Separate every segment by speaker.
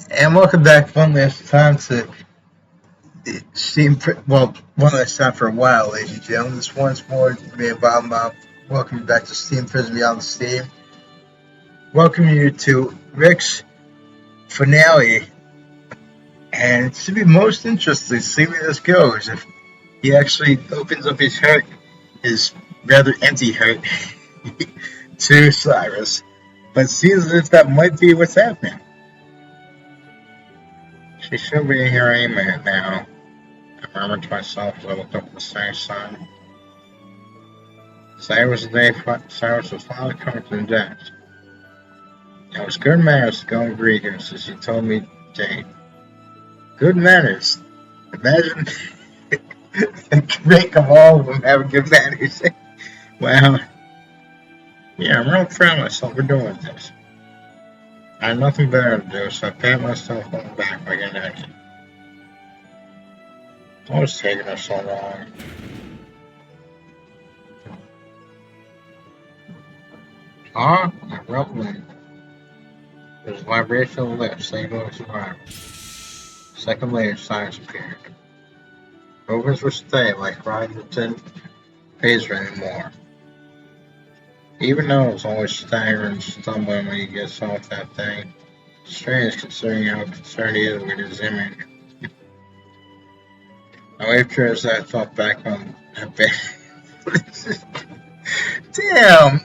Speaker 1: And welcome back one last time to Steam. Well, one last time for a while, ladies and gentlemen. This once more, me and Bob Mom. Welcome you back to Steam Prison Beyond the Steam. Welcome you to Rick's finale. And it should be most interesting to see where this goes. If he actually opens up his heart, his rather empty heart, to Cyrus. But it seems as if that might be what's happening. She should be here any minute now. I murmured to myself as I looked up at the same sun. Cyrus was finally coming to the desk. It was good manners to go and greet her, so she told me Jane. Good manners. Imagine the trick of all of them having good manners. Well, yeah, I'm real proud of myself for doing this. I had nothing better to do, so I pat myself on the back like an idiot. What was taking her so long? Ah, abruptly. There's a vibration on the lips, signaling survival. A second later, Cyrus appeared. Movements were steady, like riding didn't phase her anymore. Even though it's always staggering and stumbling when he gets off that thing, it's strange considering how concerned he is with his image. I waved to her as I thought back on that bed. Damn!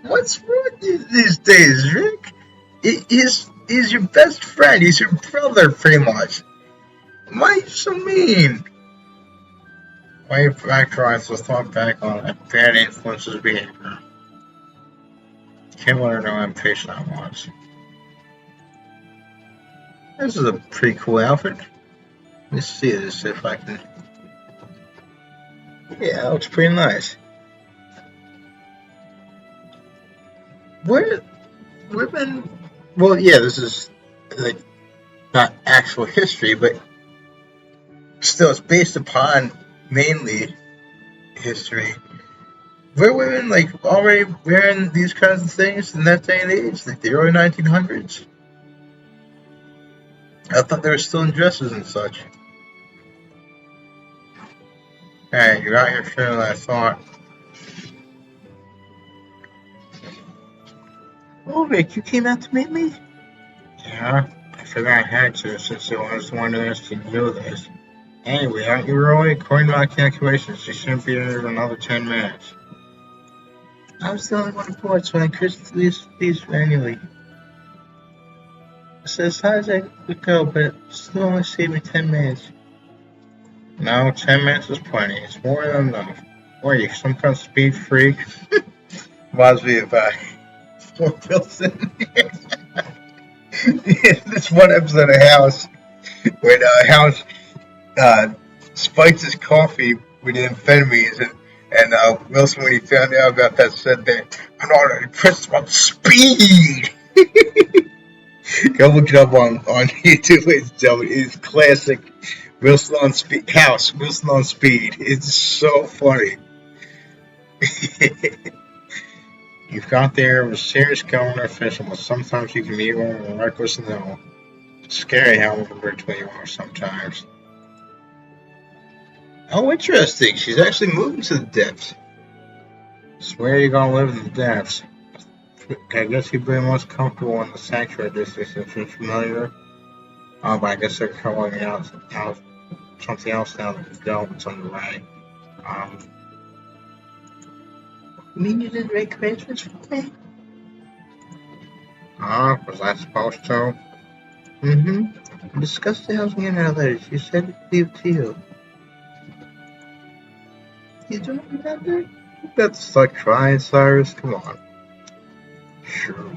Speaker 1: What's wrong with you these days, Rick? He's your best friend. He's your brother, pretty much. Why are you so mean? Waved back to her as I thought back on that bad influences behavior. Can't let her know how impatient I was. This is a pretty cool outfit. Let's see this if I can. Yeah, it looks pretty nice. Where women? Well, yeah, this is like not actual history, but still, it's based upon mainly history. Were women like already wearing these kinds of things in that day and age, like the early 1900s? I thought they were still in dresses and such. Hey, you're out here sooner than I thought. Oh, Rick, you came out to meet me? Yeah, I figured I had to since it was one of us to do this. Anyway, aren't you early? According to my calculations, you shouldn't be here in another 10 minutes. I was the only one aboard, so I encouraged these manually. It's as high as I could go, but it still only saved me 10 minutes. No, 10 minutes is plenty. It's more than enough. What are you, some kind of speed freak? Reminds me of Fort Wilson. This one episode of House when House spikes his coffee with amphetamines, and Wilson, when he found out about that, said that I'm not impressed about speed. Go look it up on YouTube, ladies and gentlemen. It's classic Wilson on Speed. House Wilson on Speed. It's so funny. You've got there with serious government official, but sometimes you can be one reckless and ill. It's scary how unpredictable you are sometimes. Oh, interesting. She's actually moving to the depths. Swear you're gonna live in the depths. I guess you'd be most comfortable in the sanctuary district since you're familiar. Oh, but I guess they're calling out something else now that the development's underway. Um, you mean you didn't make arrangements for me? Was I supposed to? Mm-hmm. We discussed the housing in our letters. You said it'd leave to you. You don't remember? That's start crying, Cyrus. Come on. Sure.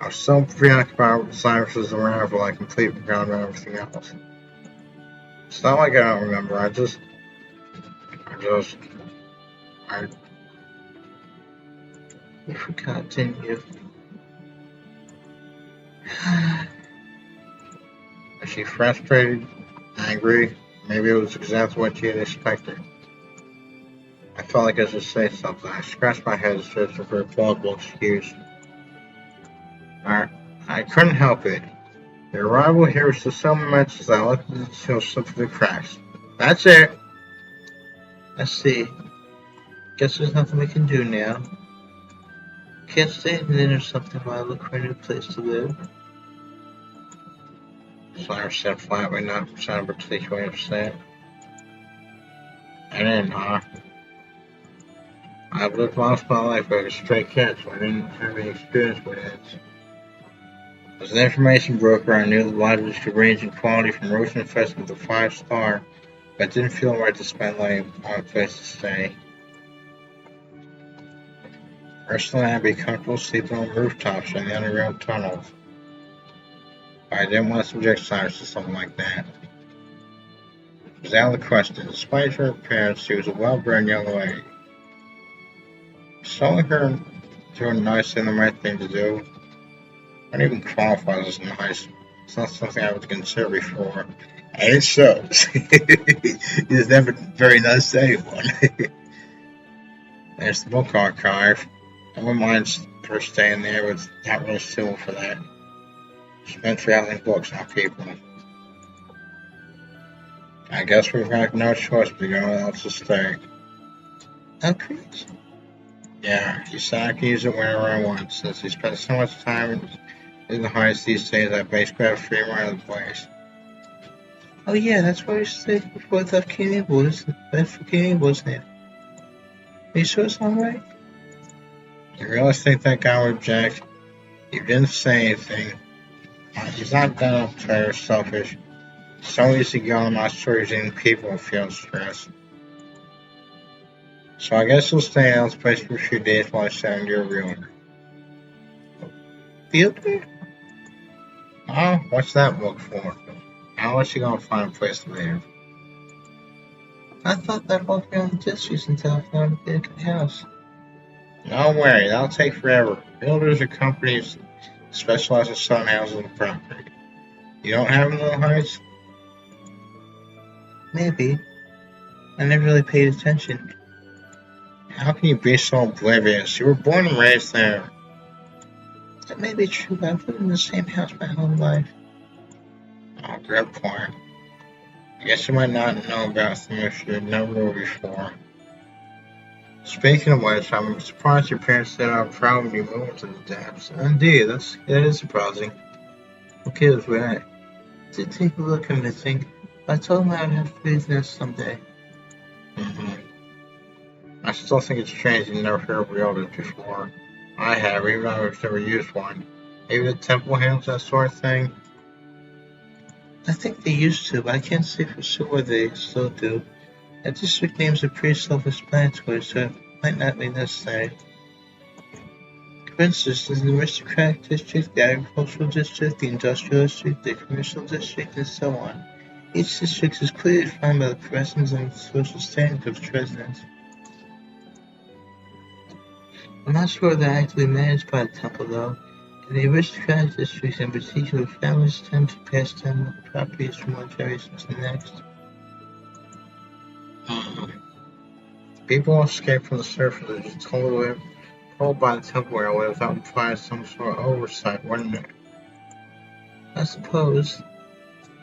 Speaker 1: I was so preoccupied with Cyrus's arrival I completely forgot about everything else. It's not like I don't remember. I you forgot, didn't you? Was she frustrated, angry? Maybe it was exactly what she had expected. I felt like I should say something. I scratched my head searching for a plausible excuse. I couldn't help it. The arrival here was just so much as I let the chill slip through the cracks. That's it. I see. Guess there's nothing we can do now. Can't stay in the inn or something while I look for a new place to live. Cyrus said flatly, not sounding particularly upset. I didn't, huh? I've lived most of my life like a stray cat, so I didn't have any experience with it. As an information broker, I knew the lodges could range in quality from roast and festival to 5-star, but it didn't feel right to spend money on a place to stay. Personally, I'd be comfortable sleeping on rooftops or in the underground tunnels, but I didn't want to subject Cyrus to something like that. It was out of the question. Despite her appearance, she was a well-bred young lady. Selling her doing nice and the right thing to do. I don't even qualify as nice. It's not something I would consider before. And it shows. He's never very nice to anyone. There's the book archive. I wouldn't mind her staying there, but not really suitable for that. Spent 3,000 books, not people. I guess we've got no choice but to go else to stay. Upgrades? Yeah, he said I can use it whenever I want. Since he spent so much time in the heights these days, I basically have a free ride of the place. Oh yeah, that's what I said before I left King Abel. That's for King Abel, isn't it? Are you sure it's alright? You really think that guy would object? He didn't say anything. He's not that uptight or selfish. So easy going, I'm not sure he's any people who feel stressed. So I guess he'll stay in this place for a few days while I send you a realtor. Realtor? Oh, what's that book for? How is she gonna find a place to live? I thought that walked around the districts until I found a big house. No way, that'll take forever. Builders or companies specialize in selling houses and property. You don't have them in Little Heights? Maybe. I never really paid attention. How can you be so oblivious? You were born and raised there. That may be true, but I've lived in the same house my whole life. Oh, good point. I guess you might not know about some if you've never moved before. Speaking of which, I'm surprised your parents said I'm proud when you moved to the depths. Indeed, that is surprising. Okay, it was right. I did take a look at him and think, I told him I would have to leave this someday. I still think it's strange you never heard of realtors before. I have, even though I've never used one. Maybe the temple handles that sort of thing? I think they used to, but I can't say for sure whether they still do. That district names are pretty self-explanatory, so it might not be necessary. For instance, there's the aristocratic district, the agricultural district, the industrial district, the commercial district, and so on. Each district is clearly defined by the presence and social standing of its residents. I'm not sure they're actively managed by the temple, though. In the aristocratic districts in particular, families tend to pass down properties from one generation to the next. People escape from the surface are just told by the temple railway without providing some sort of oversight, wouldn't it? I suppose.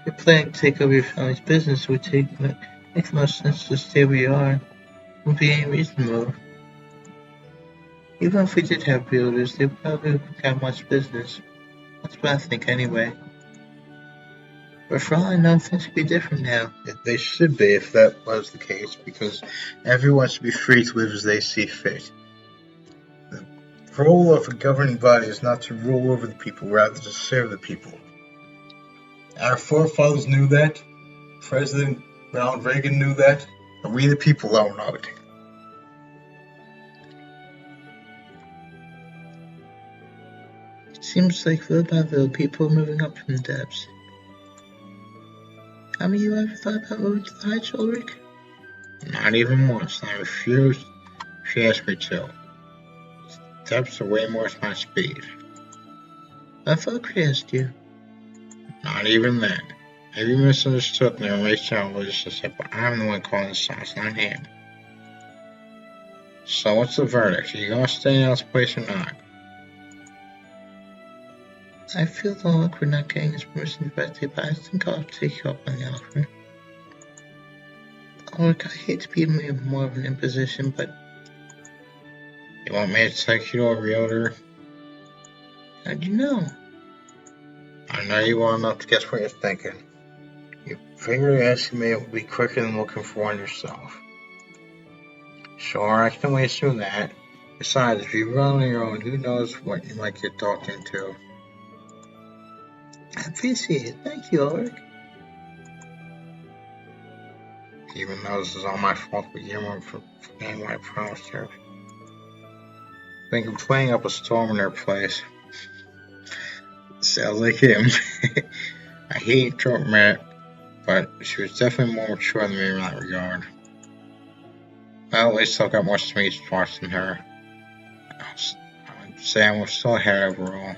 Speaker 1: If you're planning to take over your family's business, it would make more sense to stay where you are. There wouldn't be any reason to move. Even if we did have realtors, they probably wouldn't have much business. That's what I think anyway. But for all I know, things could be different now. They should be if that was the case, because everyone should be free to live as they see fit. The role of a governing body is not to rule over the people, rather to serve the people. Our forefathers knew that. President Ronald Reagan knew that. And we the people don't know it. It seems like little by little people are moving up from the depths. Have you ever thought about moving to the Heights, ULRIK? Not even once, and I refused. She asked me to. The depths are way more my speed. I thought Chris asked you. Not even that. Maybe you misunderstood me or made sound relationship, but I'm the one calling the shots, not him. So what's the verdict? Are you gonna stay in this place or not?
Speaker 2: I feel a little awkward not getting his permission directly, but I think I'll take you up on the offer. Look, I hate to be more of an imposition, but
Speaker 1: You want me to take you to a realtor?
Speaker 2: how'd you know?
Speaker 1: I know you well enough to guess what you're thinking. You figure asking me would be quicker than looking for one yourself. Sure, I can always assume that. Besides, if you run on your own, who knows what you might get talked into.
Speaker 2: I appreciate it. Thank you, ULRIK.
Speaker 1: Even though this is all my fault to begin with for forgetting what I promised you. Been complaining up a storm in their place. Sounds like him. I hate to admit, but she was definitely more mature than me in that regard. Well, at least I've got more sweet spots than her. I'd say I'm still ahead overall.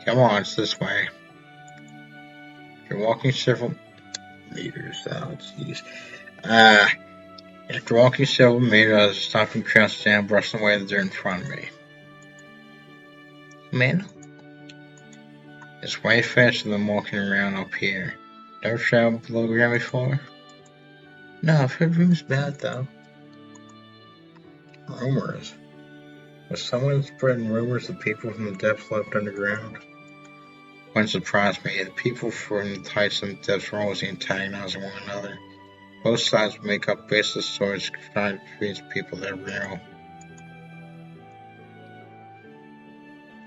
Speaker 1: Come on, it's this way. You're walking several meters. Oh, jeez. After walking several meters, I was stopping crouched down, brushing away the dirt in front of me.
Speaker 2: Man,
Speaker 1: It's way faster than walking around up here. Never traveled below ground before?
Speaker 2: no, I've heard rumors about it, though.
Speaker 1: Rumors? Was someone spreading rumors of people from the depths left underground? Wouldn't surprise me. The people from the heights and the depths were always antagonizing one another. Both sides would make up baseless stories trying to convince people they're real.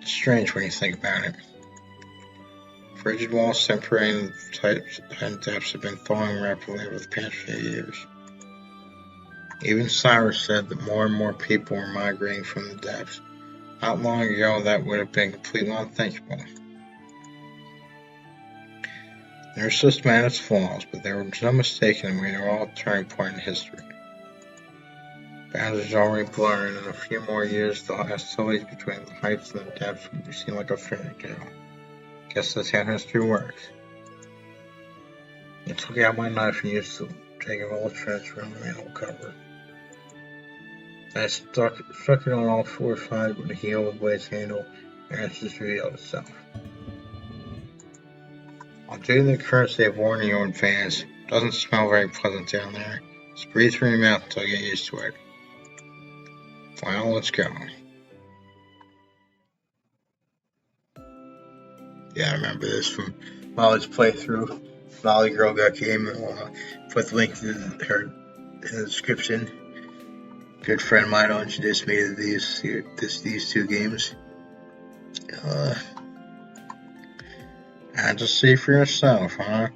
Speaker 1: It's strange when you think about it. Frigid walls separating the types and depths have been thawing rapidly over the past few years. Even Cyrus said that more and more people were migrating from the depths. Not long ago, that would have been completely unthinkable. Their system had its flaws, but there was no mistaking them. They were all a turning point in history. Boundaries are already blurring, and in a few more years, the hostilities between the heights and the depths would seem like a fairy tale. Guess that's how history works. I took out my knife and used to take a little trench around the manhole cover. I struck it on all four sides with the heel of the blade's handle, and it just revealed itself. I'll do the courtesy of warning you in advance. It doesn't smell very pleasant down there. Just breathe through your mouth until you get used to it. Well, let's go. Yeah, I remember this from Molly's playthrough. Molly Girl got game, and I'll put the link to her in the description. Good friend of mine introduced me to these two games. And just see for yourself, huh?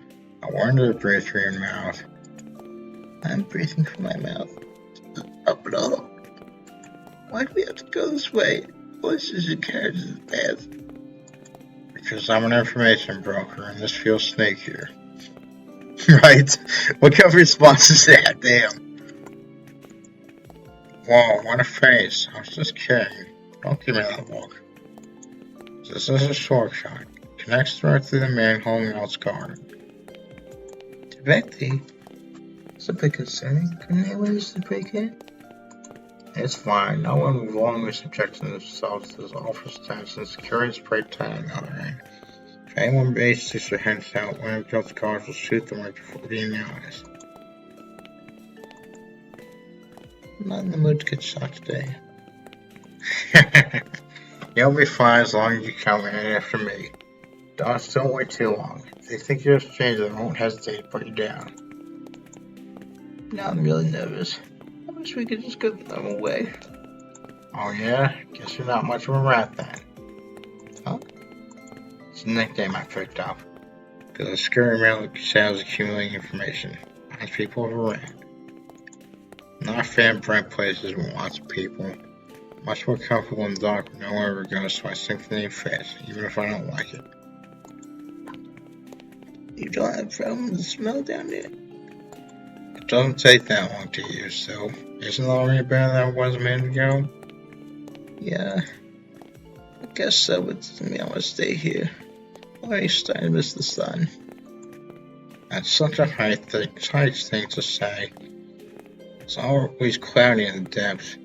Speaker 1: I warned you to breathe through your mouth.
Speaker 2: I'm breathing from my mouth. Up and up. Why do we have to go this way? Voices and carriages is bad.
Speaker 1: Because I'm an information broker, and this feels snakier. Right? What kind of response is that? Damn. Whoa, what a face. I was just kidding. Don't give me that look. This is a shortcut. Connects directly to the manhole in its garden.
Speaker 2: Directly? It's a bit concerning. Couldn't anyone use the break in?
Speaker 1: It's fine. No one will willingly subject themselves to this office tense and security is pretty tight on the other end. If anyone bases their heads out, one of Jill's guards will shoot them right before being in the eyes.
Speaker 2: I'm not in the mood to get shot today.
Speaker 1: You'll be fine as long as you come in after me. Don't wait too long. If they think you're a stranger, they won't hesitate to put you down.
Speaker 2: Now I'm really nervous. I wish we could just go the normal way.
Speaker 1: Oh yeah? Guess you're not much of a rat then.
Speaker 2: Huh?
Speaker 1: It's a nickname I picked up. Because I scurry around like shadows accumulating information. Nice people of a rat. Not a fan of bright places with lots of people. Much more comfortable in the dark with nowhere to go, so I sink the name fast, even if I don't like it.
Speaker 2: You don't have a problem with the smell down there?
Speaker 1: It doesn't take that long to use, so isn't it already better than it was a minute ago?
Speaker 2: Yeah, I guess so, but it doesn't mean I want to stay here. I'm already starting to miss the sun.
Speaker 1: That's such a high thing to say. It's always cloudy in the depths.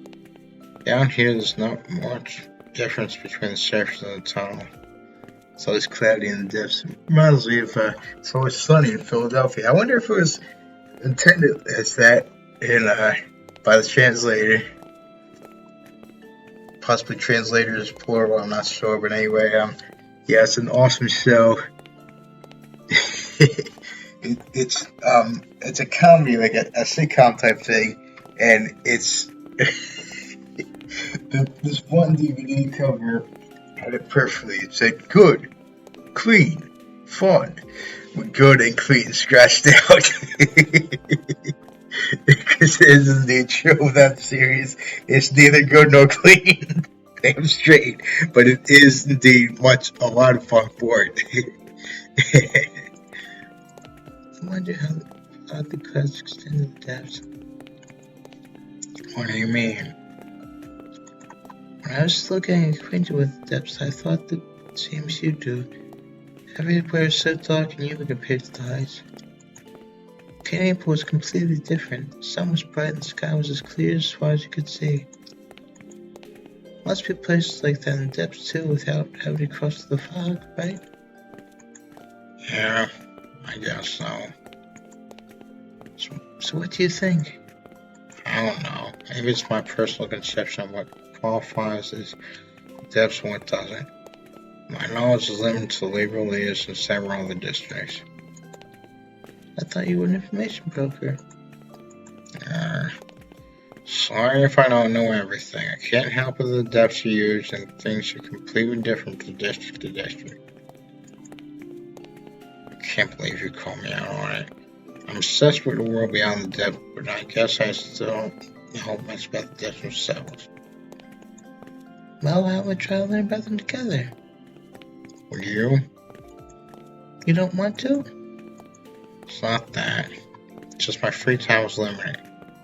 Speaker 1: Down here, there's not much difference between the surface and the tunnel. It's always cloudy in the depths. Reminds me of it's always sunny in Philadelphia. I wonder if it was intended as that in by the translator. Possibly translators plural, I'm not sure, but anyway, yeah, it's an awesome show. It's a comedy, like a sitcom type thing, and it's this one DVD cover had it perfectly. It said good, clean, fun, with good and clean scratched out. Because it is indeed true of that series. It's neither good nor clean. Damn straight. But it is indeed a lot of fun for it.
Speaker 2: I wonder how the clouds extend the depths.
Speaker 1: What do you mean?
Speaker 2: When I was still getting acquainted with the depths, I thought the same as you do. Everywhere is so dark and even compared to the heights. Canyon Pool was completely different. The sun was bright and the sky was as clear as far as you could see. Must be places like that in the depths too without having to cross the fog, right?
Speaker 1: Yeah, I guess so.
Speaker 2: So what do you think?
Speaker 1: I don't know. Maybe it's my personal conception of what qualifies as depths and what doesn't. My knowledge is limited to legal leaders in several other districts.
Speaker 2: I thought you were an information broker.
Speaker 1: Sorry if I don't know everything. I can't help it the depths are huge and things are completely different from district to district. I can't believe you called me out on it. I'm obsessed with the world beyond the depth, but I guess I still don't know much about the depths themselves.
Speaker 2: Well, why don't we try to learn about them together?
Speaker 1: Would you?
Speaker 2: You don't want to?
Speaker 1: It's not that. It's just my free time is limited.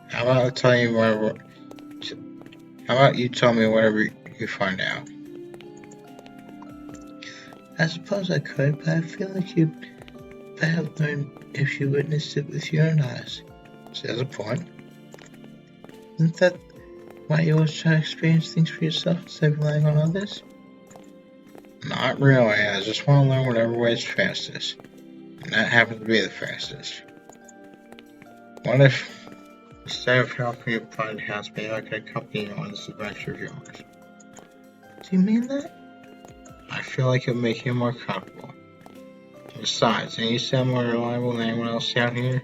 Speaker 1: How about you tell me whatever you find out?
Speaker 2: I suppose I could, but I feel like you'd better learn if you witnessed it with your own eyes.
Speaker 1: See, there's a point.
Speaker 2: Isn't that why you always try to experience things for yourself instead of relying on others?
Speaker 1: Not really. I just want to learn whatever way is fastest. And that happens to be the fastest. What if, instead of helping you find a house, maybe I could accompany you on this adventure of yours?
Speaker 2: Do you mean that?
Speaker 1: I feel like it would make you more comfortable. Besides, ain't you sound more reliable than anyone else out here?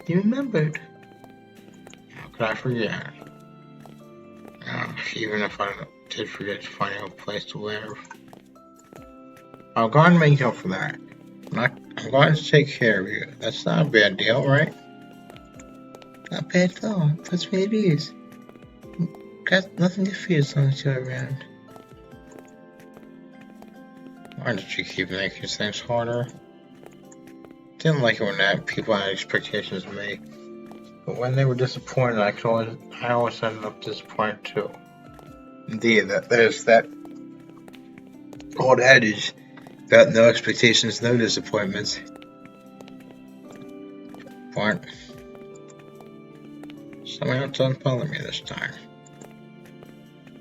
Speaker 2: You remembered.
Speaker 1: How could I forget? Even if I did forget to find a place to live. I'll go and make up for that. I'm going to take care of you. That's not a bad deal, right?
Speaker 2: Not bad at all. Puts me at ease. Got nothing to fear as long as you're around.
Speaker 1: Why did you keep making things harder? Didn't like it when people had expectations of me. But when they were disappointed, I always ended up disappointed too. Indeed, there's that old adage about no expectations, no disappointments. But somehow it doesn't bother me this time.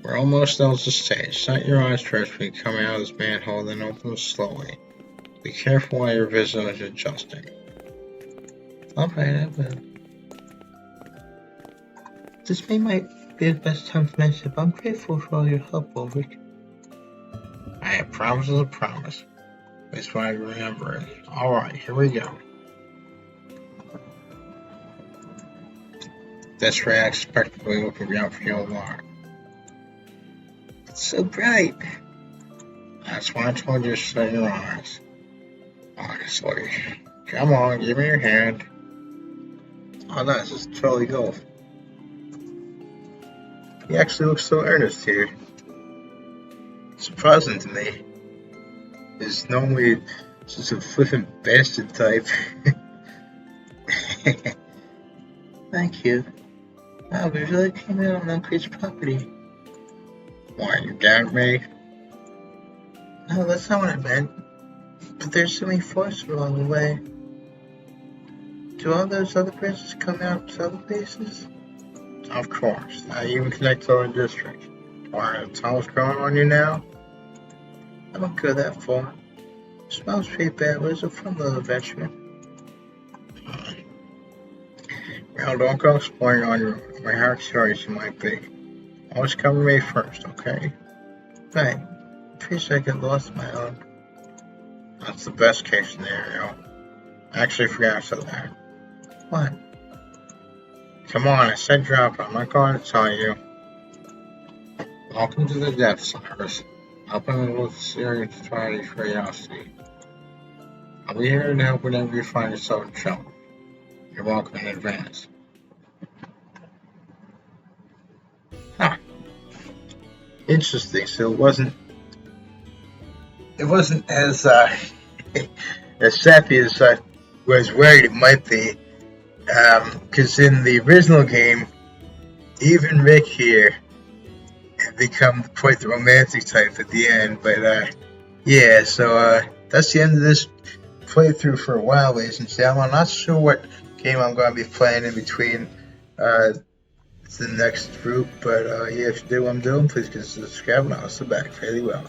Speaker 1: We're almost at the stage. Shut your eyes first when you come out of this manhole, then open them slowly. Be careful while your vision is adjusting.
Speaker 2: Alright, I will. This might be the best time to mention it, but I'm grateful for all your help, ULRIK.
Speaker 1: A promise is a promise. At least when I remember it. Alright, here we go. This ray expectantly looking out for your alarm.
Speaker 2: It's so bright.
Speaker 1: That's why I told you to shut your eyes. Honestly. Come on, give me your hand. Oh nice, it's Charlie Golf. He actually looks so earnest here. Surprising to me. He's normally just a flippant bastard type.
Speaker 2: Thank you. Wow, we really came out on Uncre's property.
Speaker 1: Why, you doubt me?
Speaker 2: No, that's not what I meant. But there's so many forests along the way. Do all those other bridges come out to other places?
Speaker 1: Of course. Not even connect to our district. Why, are tunnels growing on you now?
Speaker 2: I won't go that far. Smells pretty bad, but it's a fun little adventure.
Speaker 1: Well, don't go exploring on your own. My heart stories you might be. Always cover me first, okay?
Speaker 2: Right. In case I get lost on my own.
Speaker 1: That's the best case scenario. Actually, forgot I said that.
Speaker 2: What?
Speaker 1: Come on, I said drop it. I'm not going to tell you. Welcome to the depths, Cyrus. Open with serious try curiosity. I'll be here to help whenever you find yourself in trouble. You're welcome in advance. Huh. Interesting. So it wasn't as as sappy as I was worried it might be. Because in the original game, even Rick here had become quite the romantic type at the end. But yeah, so that's the end of this playthrough for a while, ladies and gentlemen. I'm not sure what game I'm going to be playing in between the next group, but yeah, if you do what I'm doing, please consider subscribing. I'll sit back fairly well.